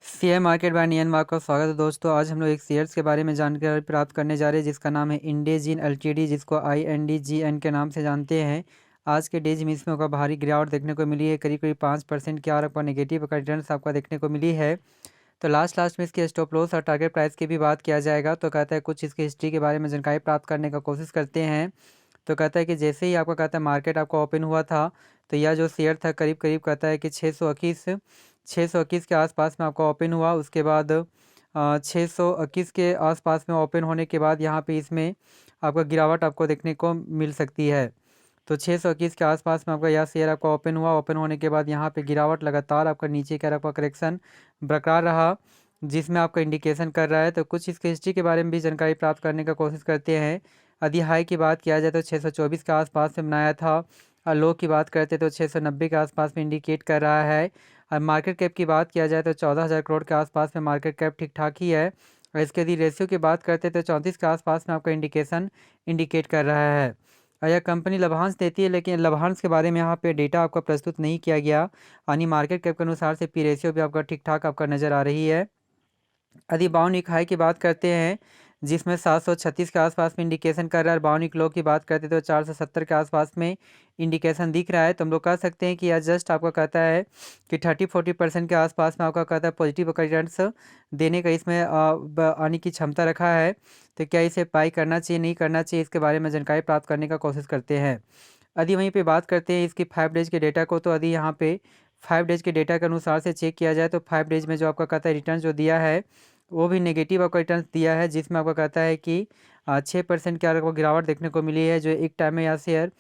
Share market bye नियन वाक का स्वागत है दोस्तों। आज हम लोग एक शेयर्स के बारे में जानकारी प्राप्त करने जा रहे हैं जिसका नाम है इंडेजिन एलटीडी, जिसको INDGN के नाम से जानते हैं। आज के डेज में इसमें का भारी गिरावट देखने को मिली है, करीब करीब 5% की आपका नेगेटिव का रिटर्न आपका देखने को मिली है। तो लास्ट में इसके स्टॉप लॉस और टारगेट प्राइस की भी बात किया जाएगा। तो कहता है कुछ इसकी हिस्ट्री के बारे में जानकारी प्राप्त करने का कोशिश करते हैं। तो कहता है कि जैसे ही आपका कहता है मार्केट आपका ओपन हुआ था, तो यह जो शेयर था करीब करीब कहता है कि 621 के आसपास में आपका ओपन हुआ। उसके बाद 621 के आसपास में ओपन होने के बाद यहाँ पे इसमें आपका गिरावट आपको देखने को मिल सकती है। तो 621 के आसपास में आपका यह शेयर आपका ओपन हुआ। ओपन होने के बाद यहाँ पे गिरावट लगातार आपका नीचे का आपका करेक्शन बरकरार रहा, जिसमें आपका इंडिकेशन कर रहा है। तो कुछ इसके हिस्ट्री के बारे में भी जानकारी प्राप्त करने का कोशिश करते हैं। यदि हाई की बात किया जाए तो 624 के आसपास में बनाया था, और लो की बात करते तो 690 के आसपास में इंडिकेट कर रहा है। और मार्केट कैप की बात किया जाए तो 14,000 करोड़ के आसपास में मार्केट कैप ठीक ठाक ही है। और इसके यदि रेशियो की बात करते तो 34 के आसपास में आपका इंडिकेट कर रहा है। और यह कंपनी लाभांश देती है, लेकिन लाभांश के बारे में यहाँ पे डेटा आपका प्रस्तुत नहीं किया गया, यानी मार्केट कैप के अनुसार से पी रेशियो भी आपका ठीक ठाक आपका नज़र आ रही है। यदि बाउनिक हाई की बात करते हैं जिसमें 736 के आसपास में इंडिकेशन कर रहा है, बाउनिक लो की बात करते तो 470 के आसपास में इंडिकेशन दिख रहा है। तो हम लोग कह सकते हैं कि यह जस्ट आपका कहता है कि 30-40% के आसपास में आपका कहता है पॉजिटिव रिटर्न्स देने का इसमें आने की क्षमता रखा है। तो क्या इसे बाई करना चाहिए नहीं करना चाहिए, इसके बारे में जानकारी प्राप्त करने का कोशिश करते हैं। यदि वहीं पे बात करते हैं इसकी 5 डेज के डेटा को, तो यदि यहाँ पे 5 डेज के डेटा के अनुसार से चेक किया जाए तो 5 डेज में जो आपका कहता है रिटर्न जो दिया है वो भी नेगेटिव आपका रिटर्न दिया है, जिसमें आपका कहता है कि 6% की आपको गिरावट देखने को मिली है। जो एक टाइम में यह शेयर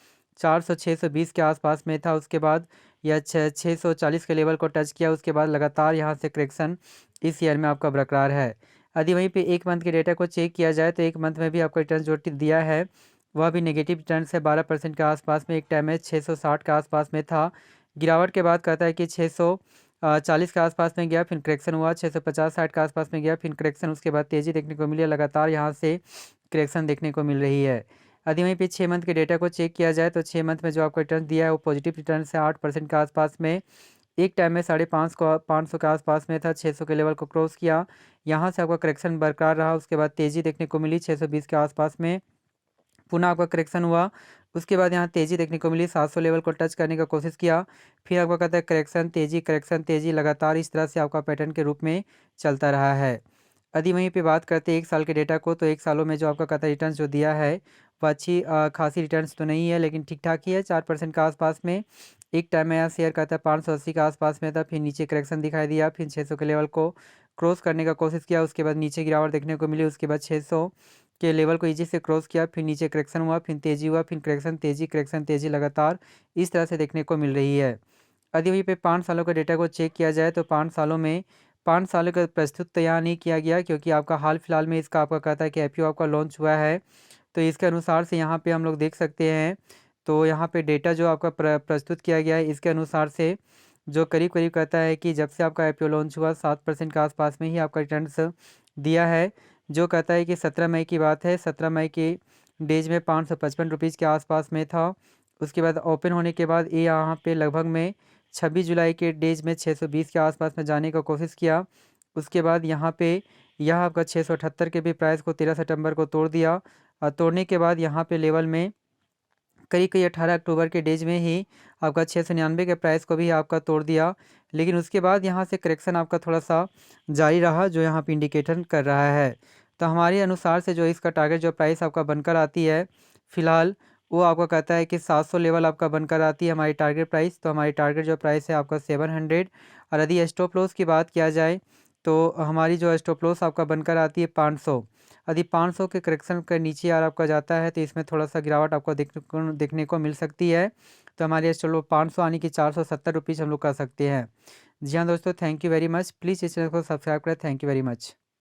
400-620 के आसपास में था, उसके बाद यह 640 के लेवल को टच किया। उसके बाद लगातार यहाँ से करेक्शन इस ईयर में आपका बरकरार है। यदि वहीं पे एक मंथ के डेटा को चेक किया जाए तो एक मंथ में भी आपका रिटर्न जो दिया है वह भी नेगेटिव रिटर्न से 12% के आसपास में, एक टाइम में 660 के आसपास में था। गिरावट के बाद कहता है कि 640 के आसपास में गया, फिर करेक्शन हुआ, 650-60 के आसपास में गया, फिर करेक्शन, उसके बाद तेज़ी देखने को मिली। लगातार यहाँ से करेक्शन देखने को मिल रही है। यदि वहीं पे 6 मंथ के डेटा को चेक किया जाए तो 6 मंथ में जो आपको रिटर्न दिया है वो पॉजिटिव रिटर्न से 8% के आसपास में, एक टाइम में 550 के आसपास में था, 600 के लेवल को क्रॉस किया। यहाँ से आपका करेक्शन बरकरार रहा, उसके बाद तेज़ी देखने को मिली 620 के आसपास में, पुनः आपका करेक्शन हुआ। उसके बाद यहाँ तेज़ी देखने को मिली, 700 लेवल को टच करने का कोशिश किया, फिर आपका कहता है करेक्शन तेज़ी लगातार इस तरह से आपका पैटर्न के रूप में चलता रहा है। यदि वहीं पे बात करते हैं एक साल के डेटा को, तो एक सालों में जो आपका कहता है रिटर्न्स जो दिया है वह अच्छी खासी रिटर्न्स तो नहीं है, लेकिन ठीक ठाक ही है, 4% के आसपास में। एक टाइम में यह शेयर कहता है 580 के आसपास में था, फिर नीचे करेक्शन दिखाई दिया, फिर 600 के लेवल को क्रॉस करने का कोशिश किया, उसके बाद नीचे गिरावट देखने को मिली। उसके बाद 600 के लेवल को इजी से क्रॉस किया, फिर नीचे करेक्शन हुआ, फिर तेज़ी हुआ, फिर करेक्शन तेज़ी लगातार इस तरह से देखने को मिल रही है। यदि वहीं पे 5 सालों का डेटा को चेक किया जाए तो 5 सालों का प्रस्तुत तैयार नहीं किया गया, क्योंकि आपका हाल फिलहाल में इसका आपका कहता है कि IPO आपका लॉन्च हुआ है। तो इसके अनुसार से यहाँ पे हम लोग देख सकते हैं, तो यहाँ पे डेटा जो आपका प्रस्तुत किया गया है इसके अनुसार से जो करीब करीब कहता है कि जब से आपका IPO लॉन्च हुआ 7% के आसपास में ही आपका रिटर्न्स दिया है। जो कहता है कि 17 मई की बात है, 17 मई के डेज में 555 रुपीज़ के आसपास में था। उसके बाद ओपन होने के बाद ये यहाँ पे लगभग में 26 जुलाई के डेज में 620 के आसपास में जाने का कोशिश किया। उसके बाद यहाँ पे यह आपका 678 के भी प्राइस को 13 सितंबर को तोड़ दिया, और तोड़ने के बाद यहाँ पे लेवल में करीब करीब 18 अक्टूबर के डेज में ही आपका 699 के प्राइस को भी आपका तोड़ दिया। लेकिन उसके बाद यहाँ से करेक्शन आपका थोड़ा सा जारी रहा, जो यहाँ पे इंडिकेटर कर रहा है। तो हमारे अनुसार से जो इसका टारगेट जो प्राइस आपका बनकर आती है फ़िलहाल, वो आपका कहता है कि 700 लेवल आपका बनकर आती है हमारी टारगेट प्राइस। तो हमारी टारगेट जो प्राइस है आपका 700। और यदि स्टॉप लॉस की बात किया जाए तो हमारी जो स्टॉप लॉस आपका बनकर आती है 500। यदि 500 के करेक्शन के नीचे यार आपका जाता है तो इसमें थोड़ा सा गिरावट आपको देखने को मिल सकती है। तो हमारे चलो 500 आने की 470 रुपीज़ हम लोग कर सकते हैं। जी हाँ दोस्तों, thank you very much. Please इस चैनल को सब्सक्राइब करें। Thank you very much.